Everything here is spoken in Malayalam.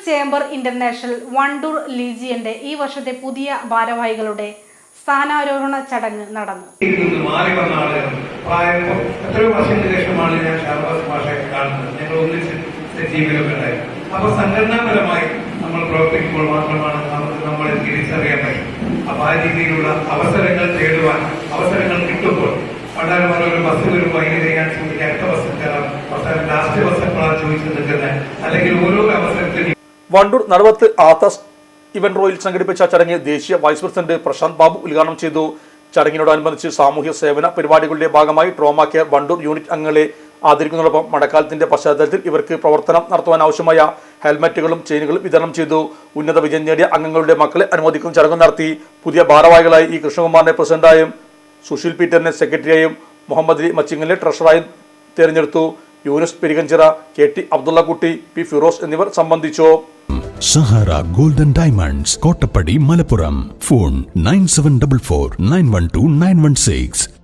ചേംബർ ഇന്റർനാഷണൽ വണ്ടൂർ ലീജിയന്റെ ഈ വർഷത്തെ പുതിയ ഭാരവാഹികളുടെ സ്ഥാനാരോഹണ ചടങ്ങ് നടന്നു. എത്രയോ വർഷത്തിന് ശേഷമാണ് ഞാൻ ഷാബാസ് മാഷയെ കാണുന്നത്. ഞങ്ങൾ ഒന്നിച്ച് സജീവനങ്ങളുണ്ടായി. അപ്പൊ സംഘടനാപരമായി നമ്മൾ പ്രവർത്തിക്കുമ്പോൾ മാത്രമാണ് നമുക്ക് നമ്മളെ തിരിച്ചറിയാൻ പറ്റും. അപ്പൊ ആ രീതിയിലുള്ള അവസരങ്ങൾ തേടുവാൻ അവസരങ്ങൾ കിട്ടുമ്പോൾ വളരെ ഒരു ബസ് വരുമ്പോൾ അതിന് ചെയ്യാൻ ചോദിക്കുക, അടുത്ത ബസ് കയറാം, അവസാനം ലാസ്റ്റ് ബസ് എപ്പോഴാണ് ചോദിച്ചു നിൽക്കുന്നത്, അല്ലെങ്കിൽ ഓരോ അവസരത്തിനും. വണ്ടൂർ നടുവത്ത് ആത്താസ് ഇവന്റ് റോയിൽ സംഘടിപ്പിച്ച ചടങ്ങ് ദേശീയ വൈസ് പ്രസിഡന്റ് പ്രശാന്ത് ബാബു ഉദ്ഘാടനം ചെയ്തു. ചടങ്ങിനോടനുബന്ധിച്ച് സാമൂഹ്യ സേവന പരിപാടികളുടെ ഭാഗമായി ട്രോമ കെയർ വണ്ടൂർ യൂണിറ്റ് അംഗങ്ങളെ ആദരിക്കുന്നതോടൊപ്പം മഴക്കാലത്തിന്റെ പശ്ചാത്തലത്തിൽ ഇവർക്ക് പ്രവർത്തനം നടത്തുവാൻ ആവശ്യമായ ഹെൽമറ്റുകളും ചെയിനുകളും വിതരണം ചെയ്തു. ഉന്നത വിജയം നേടിയ അംഗങ്ങളുടെ മക്കളെ അനുമോദിക്കുന്ന ചടങ്ങ് നടത്തി. പുതിയ ഭാരവാഹികളായി ഇ കൃഷ്ണകുമാറിനെ പ്രസിഡന്റായും സുശീൽ പീറ്ററിനെ സെക്രട്ടറിയായും മുഹമ്മദ് അലി മച്ചിങ്ങലിനെ ട്രഷററായും തെരഞ്ഞെടുത്തു. Yunus Perikanchira, K T Abdullakutty, P Firoz എന്നിവർ സംബന്ധിച്ചു. Sahara golden diamonds, Kottappadi, Malappuram. Phone 9744 912 916.